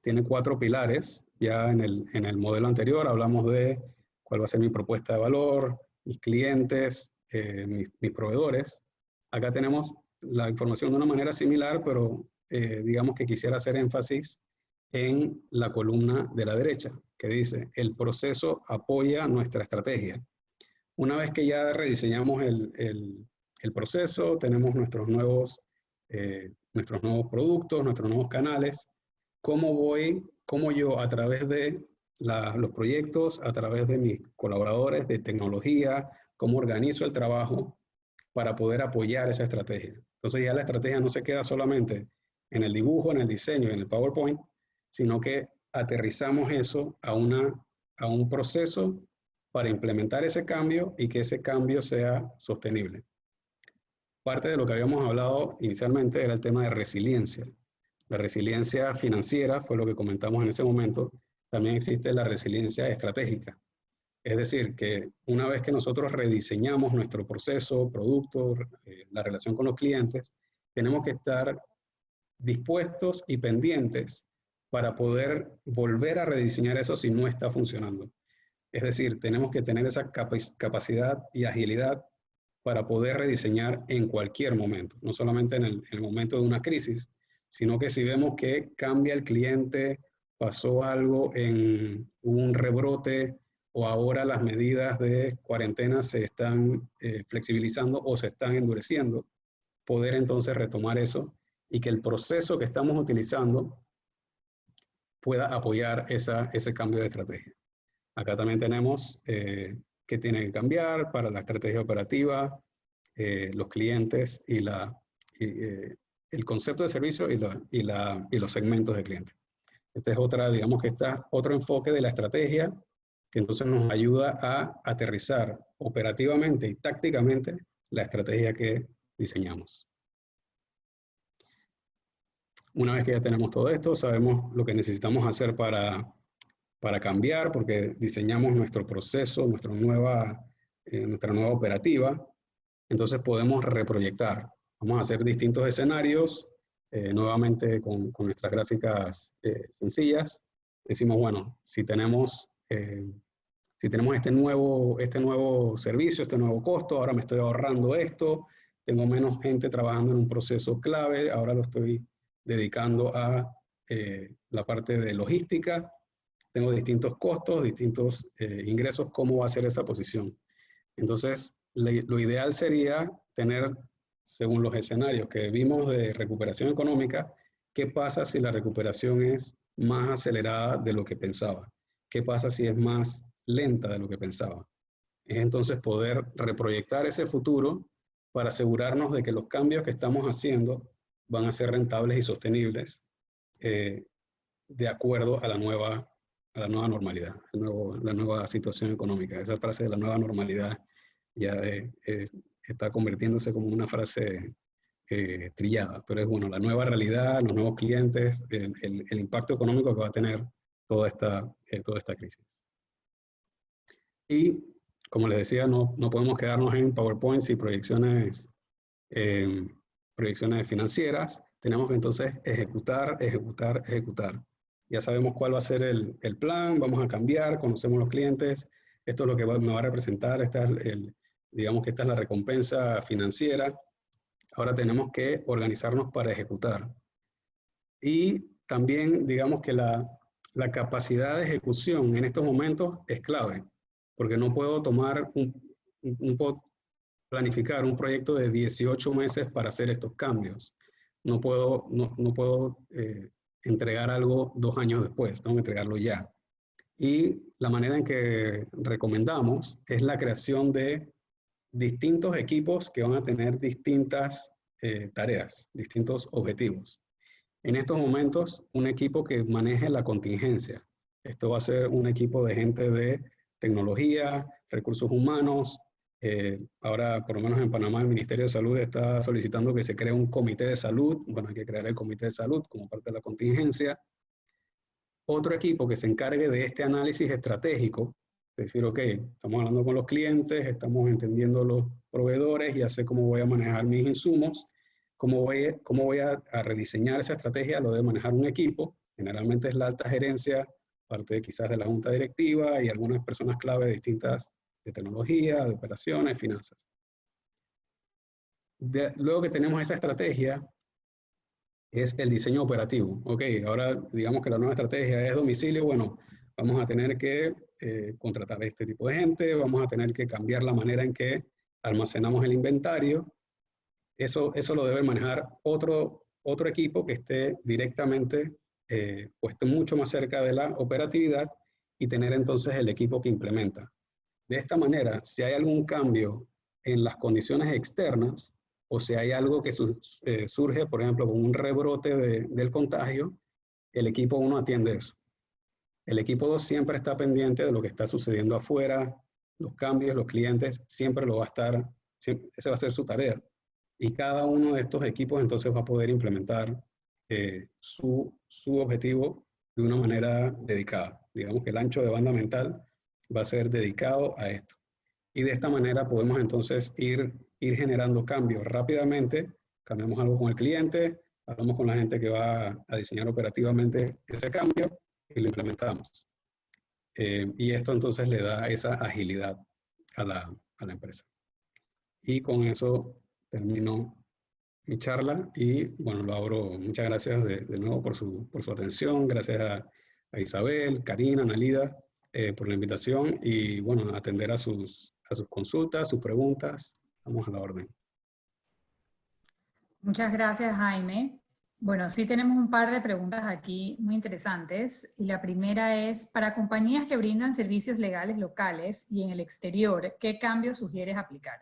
tiene 4 pilares. Ya en el modelo anterior hablamos de cuál va a ser mi propuesta de valor, mis clientes, mis proveedores. Acá tenemos la información de una manera similar, pero digamos que quisiera hacer énfasis en la columna de la derecha, que dice, el proceso apoya nuestra estrategia. Una vez que ya rediseñamos el proceso, tenemos nuestros nuevos productos, nuestros nuevos canales, cómo yo a través de los proyectos, a través de mis colaboradores de tecnología, cómo organizo el trabajo para poder apoyar esa estrategia. Entonces ya la estrategia no se queda solamente en el dibujo, en el diseño, en el PowerPoint, sino que aterrizamos eso a un proceso para implementar ese cambio y que ese cambio sea sostenible. Parte de lo que habíamos hablado inicialmente era el tema de resiliencia. La resiliencia financiera fue lo que comentamos en ese momento. También existe la resiliencia estratégica. Es decir, que una vez que nosotros rediseñamos nuestro proceso, producto, la relación con los clientes, tenemos que estar dispuestos y pendientes para poder volver a rediseñar eso si no está funcionando. Es decir, tenemos que tener esa capacidad y agilidad para poder rediseñar en cualquier momento, no solamente en el momento de una crisis, sino que si vemos que cambia el cliente, pasó algo, hubo un rebrote, o ahora las medidas de cuarentena se están flexibilizando o se están endureciendo, poder entonces retomar eso y que el proceso que estamos utilizando pueda apoyar ese cambio de estrategia. Acá también tenemos qué tiene que cambiar para la estrategia operativa, los clientes y el concepto de servicio y los segmentos de clientes. Este es otro enfoque de la estrategia que entonces nos ayuda a aterrizar operativamente y tácticamente la estrategia que diseñamos. Una vez que ya tenemos todo esto, sabemos lo que necesitamos hacer para cambiar, porque diseñamos nuestro proceso, nuestra nueva operativa, entonces podemos reproyectar. Vamos a hacer distintos escenarios, nuevamente con nuestras gráficas sencillas. Decimos, bueno, si tenemos este nuevo servicio, este nuevo costo, ahora me estoy ahorrando esto, tengo menos gente trabajando en un proceso clave, ahora lo estoy dedicando a la parte de logística, tengo distintos costos, distintos ingresos, ¿cómo va a ser esa posición? Entonces, lo ideal sería tener, según los escenarios que vimos de recuperación económica, ¿qué pasa si la recuperación es más acelerada de lo que pensaba? ¿Qué pasa si es más lenta de lo que pensaba? Es entonces poder reproyectar ese futuro para asegurarnos de que los cambios que estamos haciendo van a ser rentables y sostenibles de acuerdo a la nueva normalidad, la nueva situación económica. Esa frase de la nueva normalidad ya está convirtiéndose como una frase trillada, pero es bueno, la nueva realidad, los nuevos clientes, el impacto económico que va a tener toda esta crisis. Y como les decía, no podemos quedarnos en PowerPoints y proyecciones financieras. Tenemos que entonces ejecutar. Ya sabemos cuál va a ser el plan, vamos a cambiar, conocemos los clientes, esto es lo que me va a representar, digamos que esta es la recompensa financiera. Ahora tenemos que organizarnos para ejecutar. Y también, digamos que la capacidad de ejecución en estos momentos es clave, porque no puedo planificar un proyecto de 18 meses para hacer estos cambios. No puedo entregar algo 2 años después, tengo que entregarlo ya. Y la manera en que recomendamos es la creación de distintos equipos que van a tener distintas tareas, distintos objetivos. En estos momentos, un equipo que maneje la contingencia. Esto va a ser un equipo de gente de tecnología, recursos humanos. Ahora, por lo menos en Panamá, el Ministerio de Salud está solicitando que se cree un comité de salud. Bueno, hay que crear el comité de salud como parte de la contingencia. Otro equipo que se encargue de este análisis estratégico, es decir, ok, estamos hablando con los clientes, estamos entendiendo los proveedores, ya sé cómo voy a manejar mis insumos, cómo voy a rediseñar esa estrategia, lo debe manejar un equipo, generalmente es la alta gerencia, parte quizás de la junta directiva y algunas personas clave distintas de tecnología, de operaciones, finanzas. Luego que tenemos esa estrategia, es el diseño operativo. Ok, ahora digamos que la nueva estrategia es domicilio, bueno, vamos a tener que contratar a este tipo de gente, vamos a tener que cambiar la manera en que almacenamos el inventario. Eso lo debe manejar otro equipo que esté directamente o esté mucho más cerca de la operatividad y tener entonces el equipo que implementa. De esta manera, si hay algún cambio en las condiciones externas o si hay algo que surge, por ejemplo, con un rebrote del contagio, el equipo 1 atiende eso. El equipo 2 siempre está pendiente de lo que está sucediendo afuera, los cambios, los clientes, siempre lo va a estar, esa va a ser su tarea. Y cada uno de estos equipos entonces va a poder implementar su objetivo de una manera dedicada. Digamos que el ancho de banda mental va a ser dedicado a esto. Y de esta manera podemos entonces ir generando cambios rápidamente. Cambiamos algo con el cliente, hablamos con la gente que va a diseñar operativamente ese cambio y lo implementamos. Y esto entonces le da esa agilidad a la empresa. Y con eso termino mi charla y bueno, lo abro. Muchas gracias de nuevo por su atención. Gracias a Isabel, Karina, Analida por la invitación y bueno, atender a sus consultas, sus preguntas. Vamos a la orden. Muchas gracias, Jaime. Bueno, sí tenemos un par de preguntas aquí muy interesantes. Y la primera es, para compañías que brindan servicios legales locales y en el exterior, ¿qué cambios sugieres aplicar?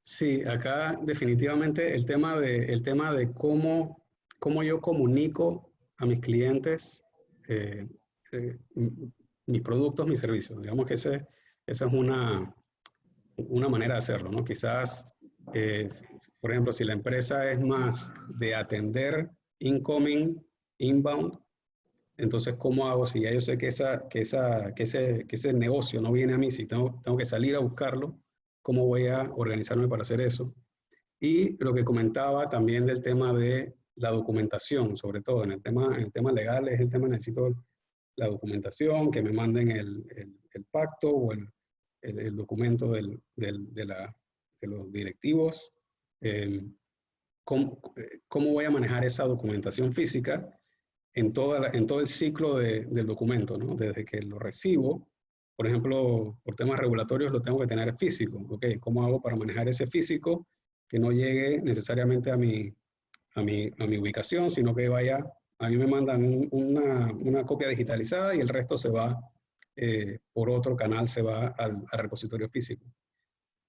Sí, acá definitivamente el tema de cómo yo comunico a mis clientes mis productos, mis servicios. Digamos que esa es una manera de hacerlo, ¿no? Quizás, por ejemplo, si la empresa es más de atender incoming, inbound, entonces, ¿cómo hago si ya yo sé que ese negocio no viene a mí, si tengo que salir a buscarlo? ¿Cómo voy a organizarme para hacer eso? Y lo que comentaba también del tema de la documentación, sobre todo en el tema legal, es el tema, necesito la documentación, que me manden el pacto o el documento de los directivos. ¿Cómo voy a manejar esa documentación física en todo el ciclo del documento, ¿no? Desde que lo recibo, por ejemplo, por temas regulatorios lo tengo que tener físico. ¿Okay? ¿Cómo hago para manejar ese físico que no llegue necesariamente a mi ubicación, sino que vaya, a mí me mandan una copia digitalizada y el resto se va por otro canal, se va al repositorio físico?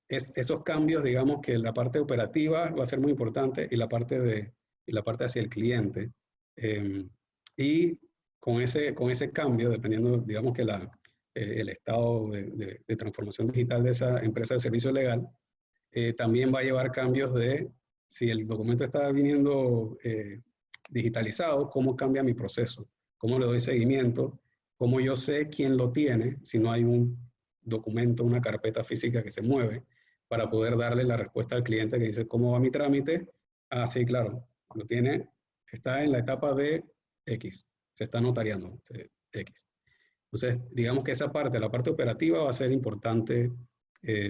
Esos cambios, digamos que la parte operativa va a ser muy importante y la parte hacia el cliente. Y con ese cambio, dependiendo, digamos que el estado de transformación digital de esa empresa de servicio legal, también va a llevar cambios de, si el documento está viniendo digitalizado, cómo cambia mi proceso, cómo le doy seguimiento, cómo yo sé quién lo tiene, si no hay un documento, una carpeta física que se mueve, para poder darle la respuesta al cliente que dice, ¿cómo va mi trámite? Ah, sí, claro, lo tiene, está en la etapa de X, se está notariando, X. Entonces, digamos que esa parte, la parte operativa va a ser importante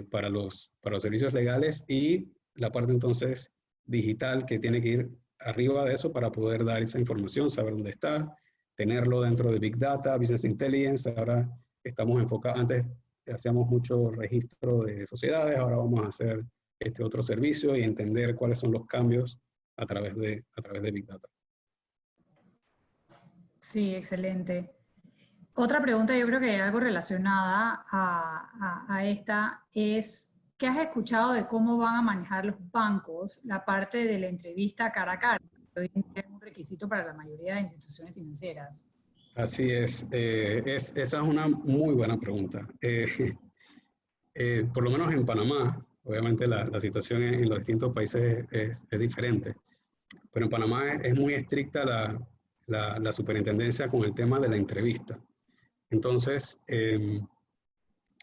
para los servicios legales, y la parte entonces digital que tiene que ir arriba de eso para poder dar esa información, saber dónde está, tenerlo dentro de Big Data, Business Intelligence. Ahora estamos enfocados, antes hacíamos mucho registro de sociedades, ahora vamos a hacer este otro servicio y entender cuáles son los cambios a través de Big Data. Sí, excelente. Otra pregunta, yo creo que algo relacionada a esta es, ¿qué has escuchado de cómo van a manejar los bancos la parte de la entrevista cara a cara? Hoy en día es un requisito para la mayoría de instituciones financieras. Así es. Esa es una muy buena pregunta. Por lo menos en Panamá, obviamente la situación en los distintos países es diferente, pero en Panamá es muy estricta la superintendencia con el tema de la entrevista. Entonces,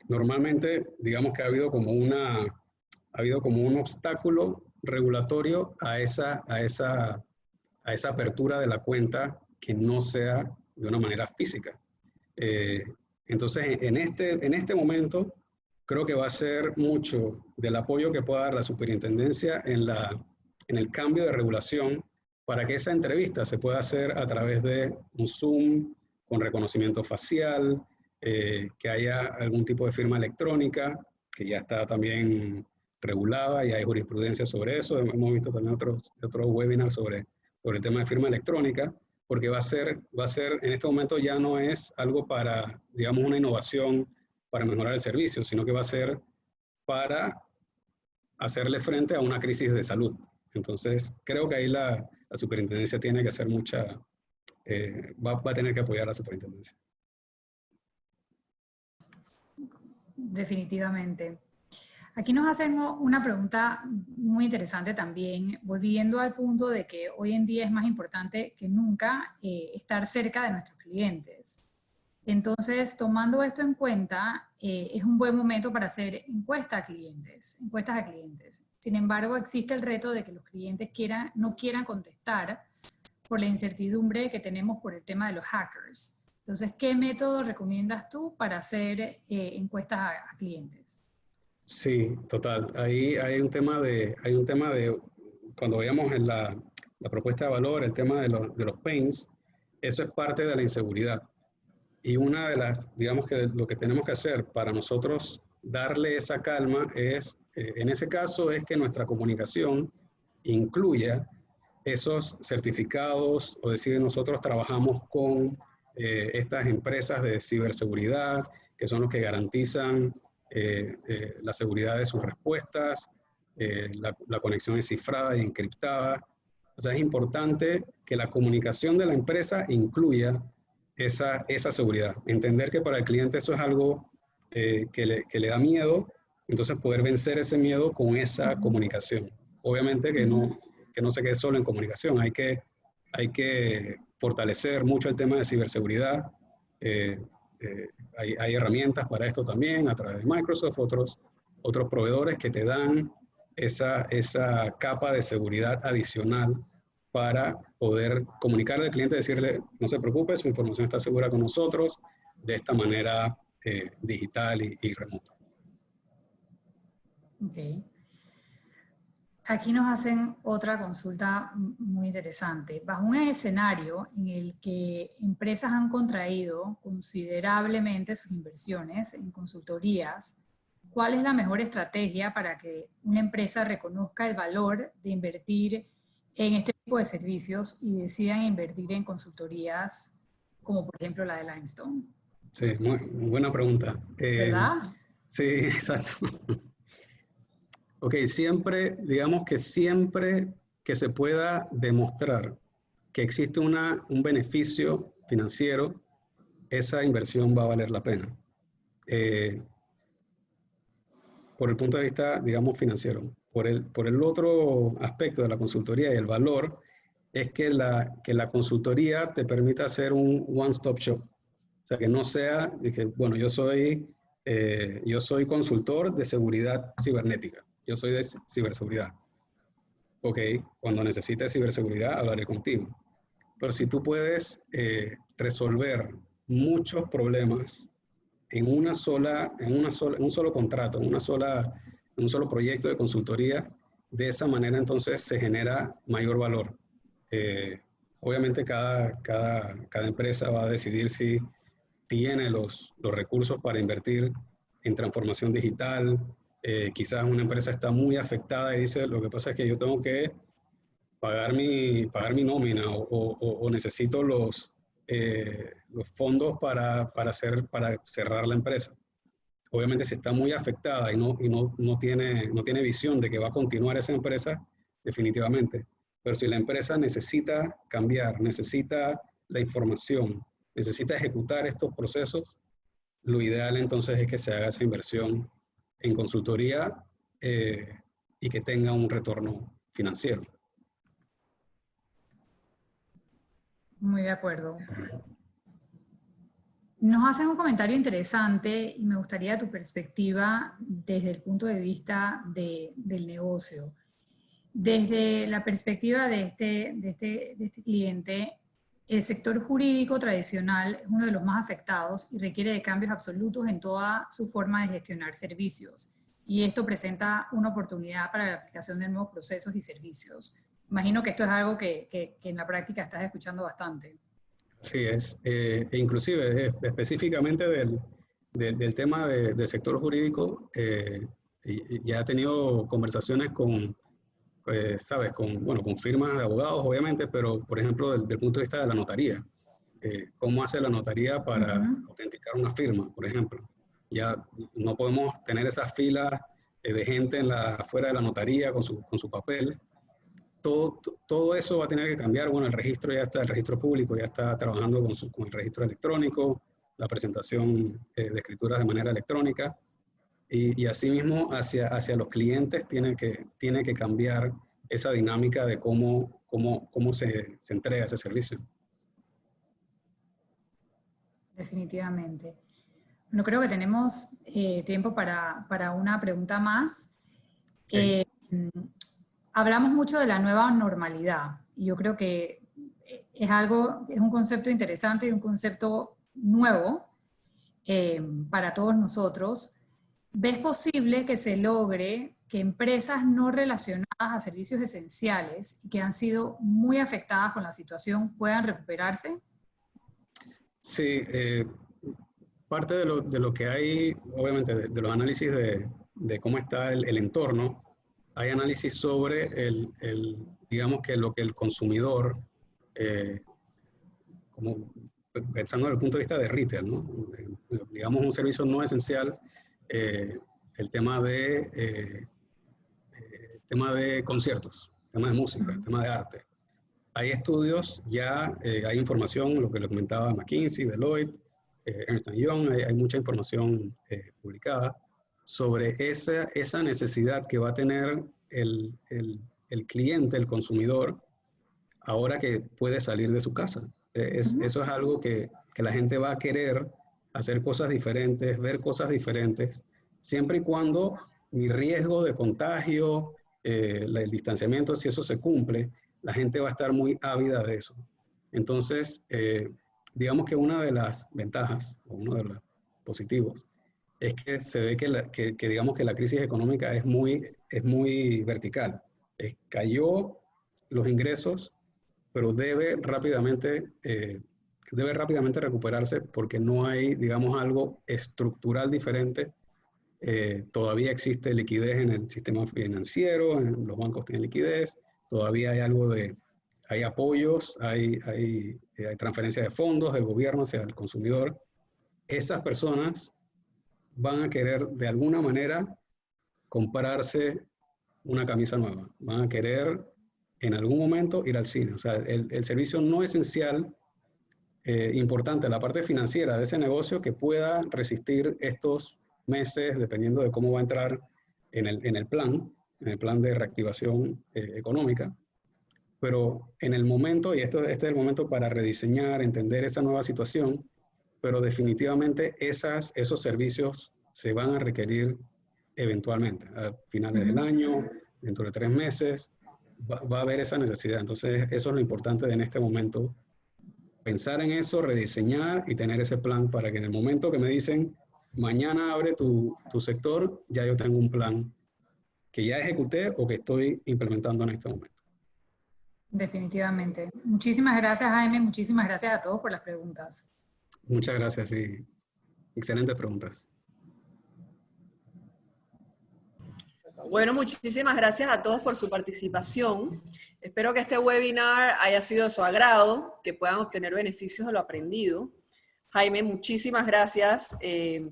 normalmente, digamos que ha habido como un obstáculo regulatorio a esa apertura de la cuenta que no sea de una manera física. Entonces, en este momento, creo que va a ser mucho del apoyo que pueda dar la superintendencia en el cambio de regulación para que esa entrevista se pueda hacer a través de un Zoom, con reconocimiento facial, que haya algún tipo de firma electrónica, que ya está también regulada y hay jurisprudencia sobre eso. Hemos visto también otros webinars sobre el tema de firma electrónica, porque va a ser, en este momento ya no es algo para, digamos, una innovación para mejorar el servicio, sino que va a ser para hacerle frente a una crisis de salud. Entonces, creo que ahí la superintendencia tiene que hacer va a tener que apoyar a la superintendencia. Definitivamente. Aquí nos hacen una pregunta muy interesante también, volviendo al punto de que hoy en día es más importante que nunca estar cerca de nuestros clientes. Entonces, tomando esto en cuenta, es un buen momento para hacer encuestas a clientes. Sin embargo, existe el reto de que los clientes no quieran contestar por la incertidumbre que tenemos por el tema de los hackers. Entonces, ¿qué método recomiendas tú para hacer encuestas a clientes? Sí, total. Ahí hay un tema de cuando veamos en la propuesta de valor, el tema de los pains, eso es parte de la inseguridad. Y una de digamos que lo que tenemos que hacer para nosotros darle esa calma es, en ese caso, es que nuestra comunicación incluya esos certificados, o decir, nosotros trabajamos con estas empresas de ciberseguridad, que son los que garantizan la seguridad de sus respuestas, la conexión es cifrada y encriptada. O sea, es importante que la comunicación de la empresa incluya esa seguridad. Entender que para el cliente eso es algo que le da miedo, entonces poder vencer ese miedo con esa comunicación. Obviamente que no se quede solo en comunicación, hay que fortalecer mucho el tema de ciberseguridad. Hay herramientas para esto también a través de Microsoft, otros proveedores que te dan esa capa de seguridad adicional para poder comunicarle al cliente y decirle, no se preocupe, su información está segura con nosotros, de esta manera digital y remota. Ok. Aquí nos hacen otra consulta muy interesante. Bajo un escenario en el que empresas han contraído considerablemente sus inversiones en consultorías, ¿cuál es la mejor estrategia para que una empresa reconozca el valor de invertir en este tipo de servicios y decidan invertir en consultorías como por ejemplo la de Limestone? Sí, muy buena pregunta. ¿Verdad? Sí, exacto. Ok, siempre, digamos que siempre que se pueda demostrar que existe un beneficio financiero, esa inversión va a valer la pena. Por el punto de vista, digamos, financiero. Por el otro aspecto de la consultoría y el valor, es que la consultoría te permita hacer un one-stop shop. O sea, que no sea, que, bueno, yo soy consultor de seguridad cibernética. Yo soy de ciberseguridad. Ok, cuando necesites ciberseguridad, hablaré contigo. Pero si tú puedes resolver muchos problemas en un solo contrato, en un solo proyecto de consultoría, de esa manera entonces se genera mayor valor. Obviamente cada empresa va a decidir si tiene los recursos para invertir en transformación digital. Quizás una empresa está muy afectada y dice, lo que pasa es que yo tengo que pagar mi nómina o necesito los fondos para cerrar la empresa. Obviamente si está muy afectada y no tiene visión de que va a continuar esa empresa, definitivamente. Pero si la empresa necesita cambiar, necesita la información, necesita ejecutar estos procesos, lo ideal entonces es que se haga esa inversión en consultoría y que tenga un retorno financiero. Muy de acuerdo. Nos hacen un comentario interesante y me gustaría tu perspectiva desde el punto de vista del negocio. Desde la perspectiva de este cliente, el sector jurídico tradicional es uno de los más afectados y requiere de cambios absolutos en toda su forma de gestionar servicios. Y esto presenta una oportunidad para la aplicación de nuevos procesos y servicios. Imagino que esto es algo que en la práctica estás escuchando bastante. Así es, e inclusive específicamente del tema del sector jurídico, ya he tenido conversaciones con, ¿sabes? Con firmas de abogados, obviamente, pero por ejemplo, del punto de vista de la notaría. ¿Cómo hace la notaría para autenticar una firma, por ejemplo? Ya no podemos tener esas filas de gente afuera de la notaría con su papel. Todo eso va a tener que cambiar. Bueno, el registro ya está, el registro público ya está trabajando con el registro electrónico, la presentación de escrituras de manera electrónica, y asimismo hacia los clientes tiene que cambiar esa dinámica de cómo se entrega ese servicio. Definitivamente. Bueno, creo que tenemos tiempo para una pregunta más. Okay. Hablamos mucho de la nueva normalidad y yo creo que es un concepto interesante y un concepto nuevo para todos nosotros. ¿Ves posible que se logre que empresas no relacionadas a servicios esenciales y que han sido muy afectadas con la situación puedan recuperarse? Sí, parte de lo que hay, obviamente, de los análisis de cómo está el entorno, hay análisis sobre digamos que lo que el consumidor, como pensando desde el punto de vista de retail, ¿no? Digamos un servicio no esencial, el tema de conciertos, tema de música, tema de arte. Hay estudios ya, hay información, lo que le comentaba McKinsey, Deloitte, Ernst & Young, hay mucha información publicada sobre esa necesidad que va a tener el cliente, el consumidor, ahora que puede salir de su casa. Eso es algo que la gente va a querer hacer cosas diferentes, ver cosas diferentes, siempre y cuando mi riesgo de contagio el distanciamiento, si eso se cumple, la gente va a estar muy ávida de eso. Entonces, digamos que una de las ventajas, o uno de los positivos, es que se ve que digamos que la crisis económica es muy vertical. Cayó los ingresos, pero debe rápidamente recuperarse porque no hay, digamos, algo estructural diferente. Todavía existe liquidez en el sistema financiero, los bancos tienen liquidez, todavía hay apoyos, hay transferencia de fondos del gobierno hacia el consumidor. Esas personas van a querer de alguna manera comprarse una camisa nueva, van a querer en algún momento ir al cine. O sea, el servicio no esencial, importante, la parte financiera de ese negocio que pueda resistir estos meses, dependiendo de cómo va a entrar en el plan de reactivación económica. Pero en el momento, y este es el momento para rediseñar, entender esa nueva situación, pero definitivamente esos servicios se van a requerir eventualmente, a finales del año, dentro de 3 meses, va a haber esa necesidad. Entonces, eso es lo importante en este momento, pensar en eso, rediseñar y tener ese plan para que en el momento que me dicen, mañana abre tu sector, ya yo tengo un plan que ya ejecuté o que estoy implementando en este momento. Definitivamente. Muchísimas gracias, Jaime. Muchísimas gracias a todos por las preguntas. Muchas gracias y excelentes preguntas. Bueno, muchísimas gracias a todos por su participación. Espero que este webinar haya sido de su agrado, que puedan obtener beneficios de lo aprendido. Jaime, muchísimas gracias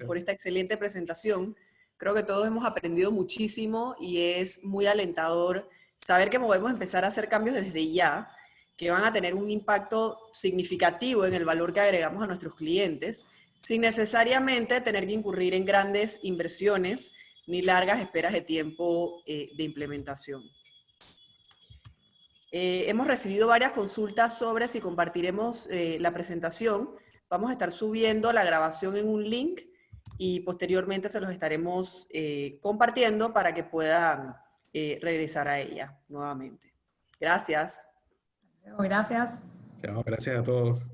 por esta excelente presentación. Creo que todos hemos aprendido muchísimo y es muy alentador saber que podemos empezar a hacer cambios desde ya, que van a tener un impacto significativo en el valor que agregamos a nuestros clientes, sin necesariamente tener que incurrir en grandes inversiones ni largas esperas de tiempo de implementación. Hemos recibido varias consultas sobre si compartiremos la presentación. Vamos a estar subiendo la grabación en un link y posteriormente se los estaremos compartiendo para que puedan regresar a ella nuevamente. Gracias. Gracias. Chao, gracias a todos.